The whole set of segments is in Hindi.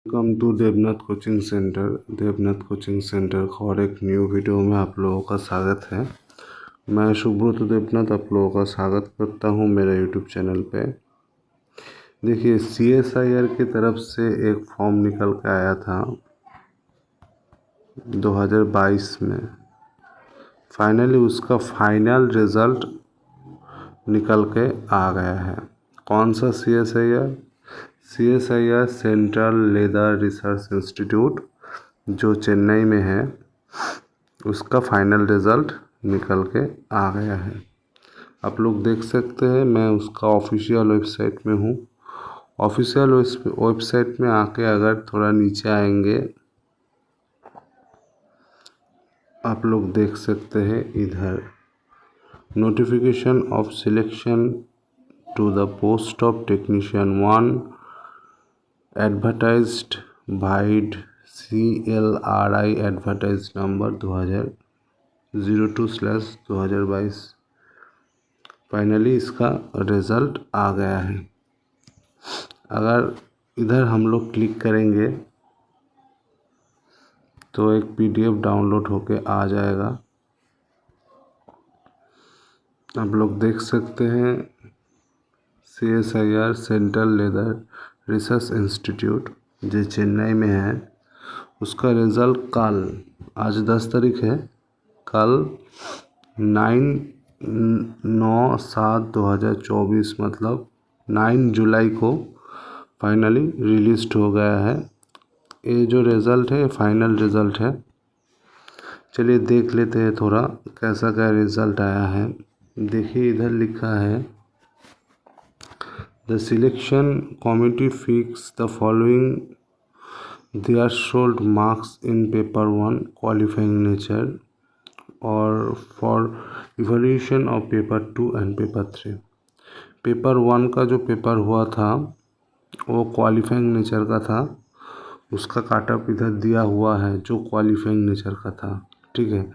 Welcome to Devnath coaching centre. Devnath coaching centre का और एक न्यू वीडियो में आप लोगों का स्वागत है। मैं सुब्रत देवनाथ आप लोगों का स्वागत करता हूं मेरे यूट्यूब चैनल पे। देखिए, CSIR की तरफ से एक फॉर्म निकल के आया था 2022 में। फाइनली उसका फाइनल रिज़ल्ट निकल के आ गया है। कौन सा CSIR central leather research institute जो चेन्नई में है, उसका फाइनल रिज़ल्ट निकल के आ गया है। आप लोग देख सकते हैं, मैं उसका ऑफिशियल वेबसाइट में हूँ। ऑफिशियल वेबसाइट में आके अगर थोड़ा नीचे आएंगे, आप लोग देख सकते हैं इधर notification of selection to the post of technician 1 advertised by CLRI advertise number 2002/2022। Finally इसका रिज़ल्ट आ गया है। अगर इधर हम लोग क्लिक करेंगे तो एक PDF डाउनलोड होके आ जाएगा। आप लोग देख सकते हैं CSIR central leather research institute जो चेन्नई में है, उसका रिज़ल्ट कल, आज 10 तारीख है, कल 9/7/2024 मतलब 9 जुलाई को फाइनली रिलीज़ हो गया है। ये जो रिज़ल्ट है फाइनल रिज़ल्ट है। चलिए देख लेते हैं थोड़ा कैसा क्या रिज़ल्ट आया है। देखिए, इधर लिखा है the selection committee fix the following threshold marks in paper 1 qualifying nature और for evaluation of paper 2 and paper 3। Paper 1 का जो पेपर हुआ था वो क्वालिफाइंग नेचर का था, उसका काटअप इधर दिया हुआ है जो क्वालिफाइंग नेचर का था, ठीक है।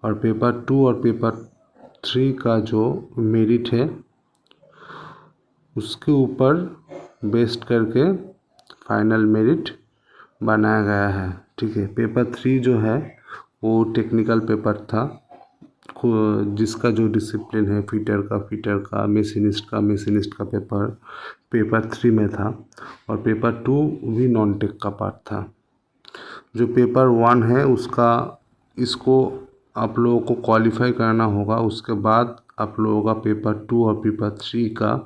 और पेपर 2 और पेपर 3 का जो मेरिट है उसके ऊपर बेस्ड करके फाइनल मेरिट बनाया गया है, ठीक है। पेपर 3 जो है वो टेक्निकल पेपर था, जिसका जो डिसिप्लिन है फिटर का मशीनिस्ट का पेपर 3 में था। और पेपर 2 भी नॉन टेक का पार्ट था। जो पेपर 1 है उसका, इसको आप लोगों को क्वालिफाई करना होगा, उसके बाद आप लोगों का पेपर 2 और पेपर 3 का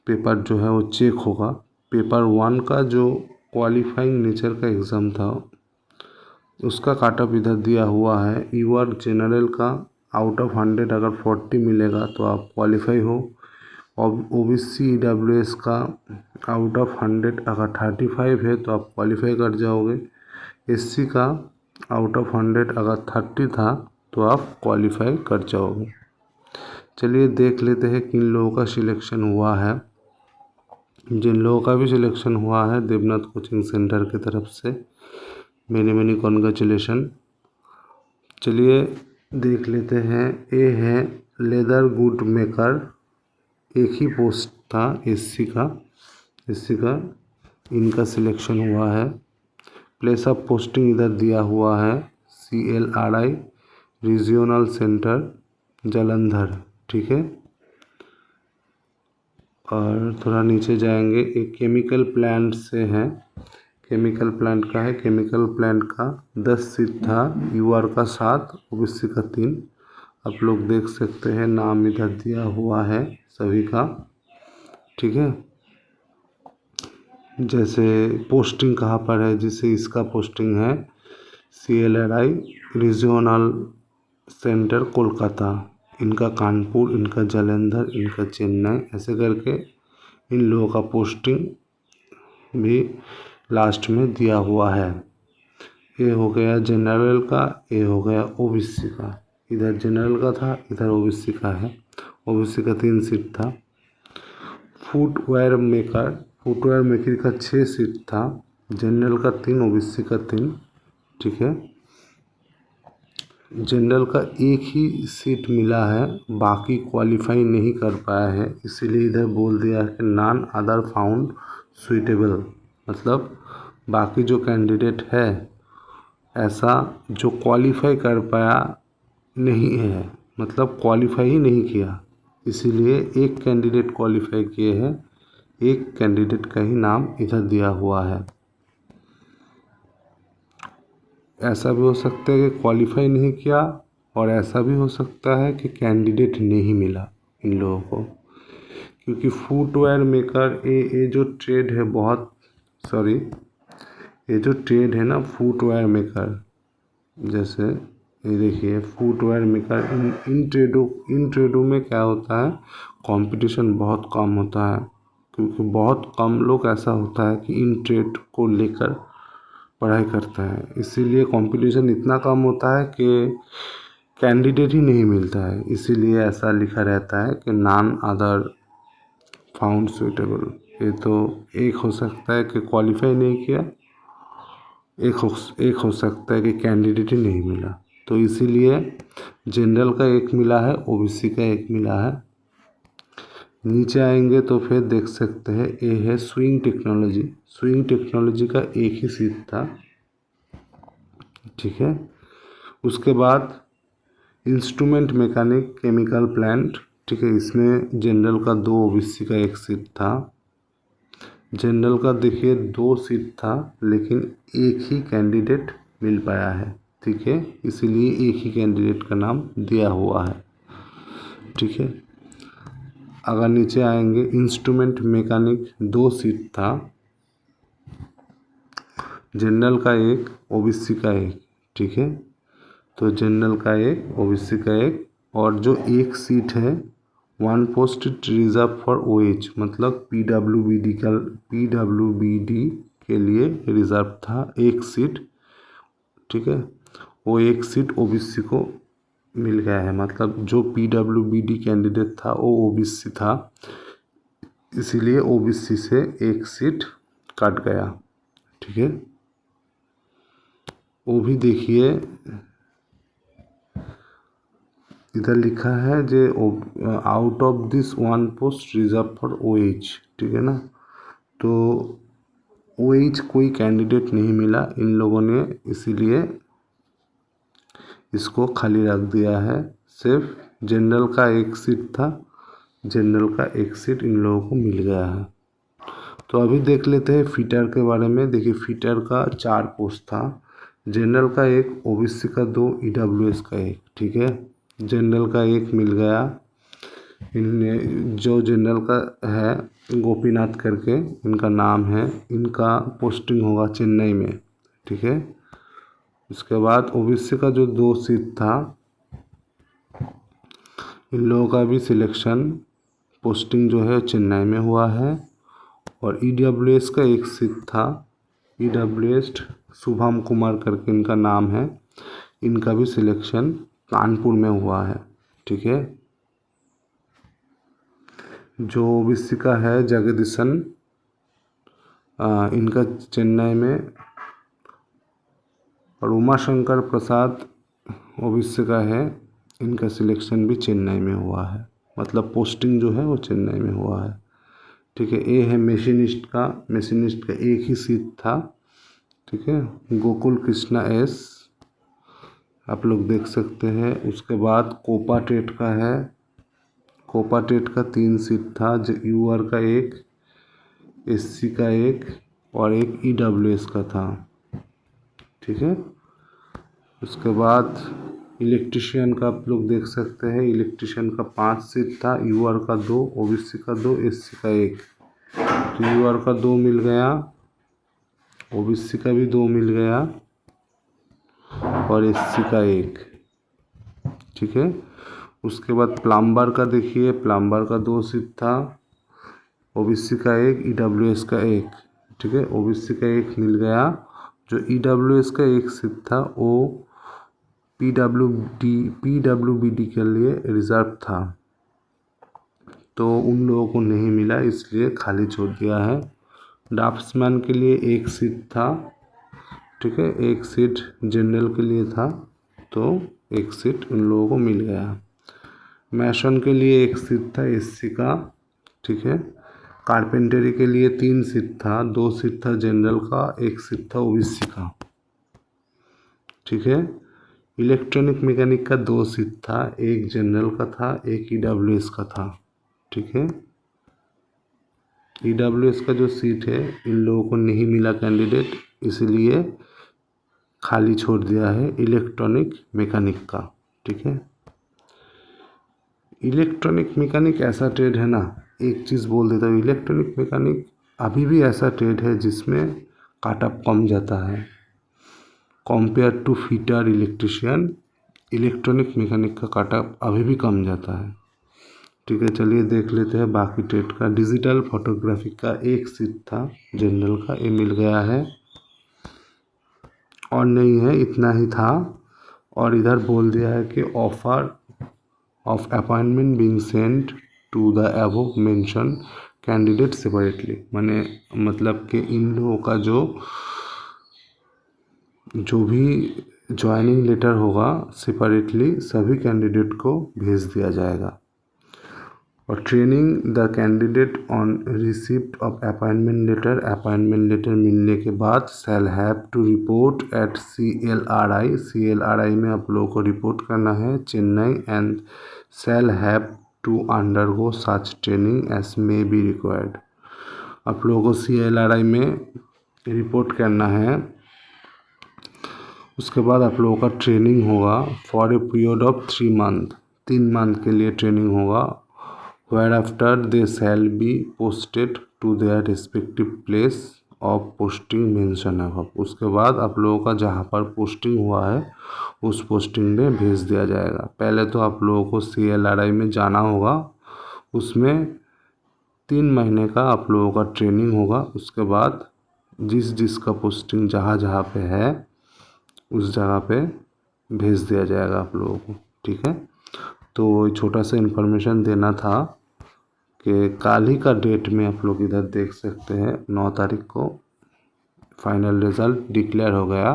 पेपर जो है वो चेक होगा। पेपर 1 का जो क्वालिफाइंग नेचर का एग्ज़ाम था उसका काटअप इधर दिया हुआ है। यूआर जनरल का आउट ऑफ 100 अगर 40 मिलेगा तो आप क्वालिफाई हो। और OBC EWS का आउट ऑफ 100 अगर 35 है तो आप क्वालिफाई कर जाओगे। SC का आउट ऑफ 100 अगर 30 था तो आप क्वालिफाई कर जाओगे। चलिए देख लेते हैं किन लोगों का सिलेक्शन हुआ है। जिन लोगों का भी सिलेक्शन हुआ है देवनाथ कोचिंग सेंटर की तरफ से मेनी कॉन्ग्रेचुलेशन। चलिए देख लेते हैं। ये है लेदर गुड मेकर, एक ही पोस्ट था SC का इनका सिलेक्शन हुआ है। प्लेस ऑफ पोस्टिंग इधर दिया हुआ है CLRI रीजनल सेंटर जालंधर, ठीक है। और थोड़ा नीचे जाएंगे, एक केमिकल प्लांट से है, केमिकल प्लांट का है। केमिकल प्लांट का 10 सीट था, UR का 7, OBC का 3। आप लोग देख सकते हैं नाम इधर दिया हुआ है सभी का, ठीक है। जैसे पोस्टिंग कहाँ पर है, जैसे इसका पोस्टिंग है CLRI रीजनल सेंटर कोलकाता, इनका कानपुर, इनका जालंधर, इनका चेन्नई, ऐसे करके इन लोगों का पोस्टिंग भी लास्ट में दिया हुआ है। ये हो गया जनरल का, ये हो गया OBC का। इधर जनरल का था, इधर OBC का है। OBC का 3 सीट था। फुटवेयर मेकर का 6 सीट था, जनरल का 3, OBC का 3, ठीक है। जनरल का एक ही सीट मिला है, बाकी क्वालिफाई नहीं कर पाया है, इसीलिए इधर बोल दिया है कि नॉन अदर फाउंड सुइटेबल, मतलब बाकी जो कैंडिडेट है ऐसा जो क्वालिफाई कर पाया नहीं है, मतलब क्वालिफाई ही नहीं किया, इसीलिए एक कैंडिडेट क्वालिफाई किए हैं, एक कैंडिडेट का ही नाम इधर दिया हुआ है। ऐसा भी हो सकता है कि क्वालिफाई नहीं किया, और ऐसा भी हो सकता है कि कैंडिडेट नहीं मिला इन लोगों को, क्योंकि फुटवेयर मेकर ये जो ट्रेड है बहुत, सॉरी, ये जो ट्रेड है ना फुटवेयर मेकर, जैसे ये देखिए फुटवेयर मेकर, इन ट्रेडों में क्या होता है, कंपटीशन बहुत कम होता है, क्योंकि बहुत कम लोग ऐसा होता है कि इन ट्रेड को लेकर पढ़ाई करता है, इसीलिए कंपटीशन इतना कम होता है कि कैंडिडेट ही नहीं मिलता है। इसीलिए ऐसा लिखा रहता है कि नॉन अदर फाउंड सुटेबल। ये तो एक हो सकता है कि क्वालिफाई नहीं किया, एक हो सकता है कि कैंडिडेट ही नहीं मिला, तो इसीलिए जनरल का एक मिला है, ओबीसी का एक मिला है। नीचे आएंगे तो फिर देख सकते हैं ये है स्विंग टेक्नोलॉजी। स्विंग टेक्नोलॉजी का एक ही सीट था, ठीक है। उसके बाद इंस्ट्रूमेंट मैकेनिक केमिकल प्लांट, ठीक है, इसमें जनरल का 2, ओबीसी का 1 सीट था। जनरल का देखिए 2 सीट था, लेकिन एक ही कैंडिडेट मिल पाया है, ठीक है, इसीलिए एक ही कैंडिडेट का नाम दिया हुआ है, ठीक है। अगर नीचे आएंगे इंस्ट्रूमेंट मैकेनिक 2 सीट था, जनरल का 1, ओबीसी का 1, ठीक है। तो जनरल का 1, ओबीसी का 1, और जो 1 सीट है 1 पोस्ट रिजर्व फॉर ओएच, मतलब पीडब्ल्यूबीडी के लिए रिजर्व था 1 सीट, ठीक है। वो 1 सीट ओबीसी को मिल गया है, मतलब जो पीडब्ल्यूबीडी कैंडिडेट था वो ओबीसी था, इसीलिए ओबीसी से 1 सीट कट गया, ठीक है। वो भी देखिए इधर लिखा है J out of this 1 post reserve for OH, ठीक है ना। तो ओएच कोई कैंडिडेट नहीं मिला इन लोगों ने, इसीलिए इसको खाली रख दिया है। सिर्फ जनरल का 1 सीट था, जनरल का 1 सीट इन लोगों को मिल गया है। तो अभी देख लेते हैं फिटर के बारे में। देखिए फिटर का 4 पोस्ट था, जनरल का 1, ओबीसी का 2, ईडब्ल्यूएस का 1, ठीक है। जनरल का 1 मिल गया, इन्हें जो जनरल का है गोपीनाथ करके इनका नाम है, इनका पोस्टिंग होगा चेन्नई में, ठीक है। उसके बाद ओबीसी का जो 2 सीट था इन लोगों का भी सिलेक्शन पोस्टिंग जो है चेन्नई में हुआ है। और ईडब्ल्यूएस का 1 सीट था, ईडब्ल्यूएस शुभम कुमार करके इनका नाम है, इनका भी सिलेक्शन कानपुर में हुआ है, ठीक है। जो ओबीसी का है जगदीशन, इनका चेन्नई में, और उमाशंकर प्रसाद ओबीसी का है, इनका सिलेक्शन भी चेन्नई में हुआ है, मतलब पोस्टिंग जो है वो चेन्नई में हुआ है, ठीक है। ये है मशीनिस्ट का 1 ही सीट था, ठीक है, गोकुल कृष्णा एस, आप लोग देख सकते हैं। उसके बाद कोपा टेट का है, कोपा टेट का 3 सीट था, जो यूआर का 1, एससी का 1 और 1 ईडब्ल्यूएस का था, ठीक है। उसके बाद इलेक्ट्रिशियन का आप लोग देख सकते हैं, इलेक्ट्रिशियन का 5 सीट था, यूआर का 2, ओबीसी का 2, एससी का 1। तो यूआर का 2 मिल गया, ओबीसी का भी 2 मिल गया, और एससी का 1, ठीक है। उसके बाद प्लम्बर का देखिए, प्लम्बर का 2 सीट था, ओबीसी का 1, ईडब्ल्यूएस का 1, ठीक है। ओबीसी का 1 मिल गया, जो ईडब्ल्यूएस का 1 सीट था वो पीडब्ल्यूबीडी के लिए रिजर्व था, तो उन लोगों को नहीं मिला, इसलिए खाली छोड़ दिया है। ड्राफ्ट्समैन के लिए 1 सीट था, ठीक है, 1 सीट जनरल के लिए था, तो 1 सीट उन लोगों को मिल गया। मैसन के लिए 1 सीट था एससी का, ठीक है, कारपेंटरी के लिए 3 सीट था, 2 सीट था जनरल का, 1 सीट था ओबीसी का, ठीक है। इलेक्ट्रॉनिक मैकेनिक का 2 सीट था, 1 जनरल का था, 1 ईडब्ल्यूएस का था, ठीक है। ईडब्ल्यूएस का जो सीट है इन लोगों को नहीं मिला कैंडिडेट, इसलिए खाली छोड़ दिया है इलेक्ट्रॉनिक मैकेनिक का, ठीक है। इलेक्ट्रॉनिक मैकेनिक ऐसा ट्रेड है ना, एक चीज़ बोल देता हूँ, इलेक्ट्रॉनिक मैकेनिक अभी भी ऐसा ट्रेड है जिसमें काटअप कम जाता है compare to fitter electrician. Electronic mechanic का काटअप अभी भी कम जाता है, ठीक है। चलिए देख लेते हैं बाकी ट्रेड का। डिजिटल फोटोग्राफी का 1 सीट था जनरल का, ये मिल गया है और नहीं है, इतना ही था। और इधर बोल दिया है कि offer of appointment being sent to the above mention candidate separately, माने मतलब कि इन लोगों का जो भी ज्वाइनिंग लेटर होगा सेपरेटली सभी कैंडिडेट को भेज दिया जाएगा। और training the candidate on receipt of appointment letter मिलने के बाद shall have to report at CLRI में आप लोगों को रिपोर्ट करना है Chennai, and shall have to undergo such training as may be required. आप लोगों को CLRI में रिपोर्ट करना है, उसके बाद आप लोगों का ट्रेनिंग होगा for a period of 3 month, 3 month के लिए ट्रेनिंग होगा। Where after they shall be posted to their respective place of posting mention है। उसके बाद आप लोगों का जहाँ पर पोस्टिंग हुआ है उस पोस्टिंग में भेज दिया जाएगा। पहले तो आप लोगों को CLRI में जाना होगा, उसमें 3 महीने का आप लोगों का ट्रेनिंग होगा। उसके बाद जिसका पोस्टिंग जहाँ पे है उस जगह पे भेज दिया जाएगा आप लोगों को, ठीक है। तो छोटा सा इन्फॉर्मेशन देना था कि कल ही का डेट में आप लोग इधर देख सकते हैं 9 तारीख को फाइनल रिज़ल्ट डिक्लेयर हो गया।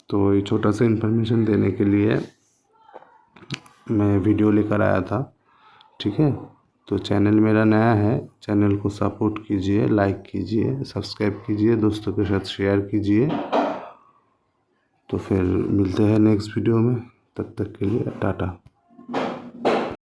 तो ये छोटा सा इन्फॉर्मेशन देने के लिए मैं वीडियो लेकर आया था, ठीक है। तो चैनल मेरा नया है, चैनल को सपोर्ट कीजिए, लाइक कीजिए, सब्सक्राइब कीजिए, दोस्तों के साथ शेयर कीजिए। तो फिर मिलते हैं नेक्स्ट वीडियो में, तब तक के लिए टाटा।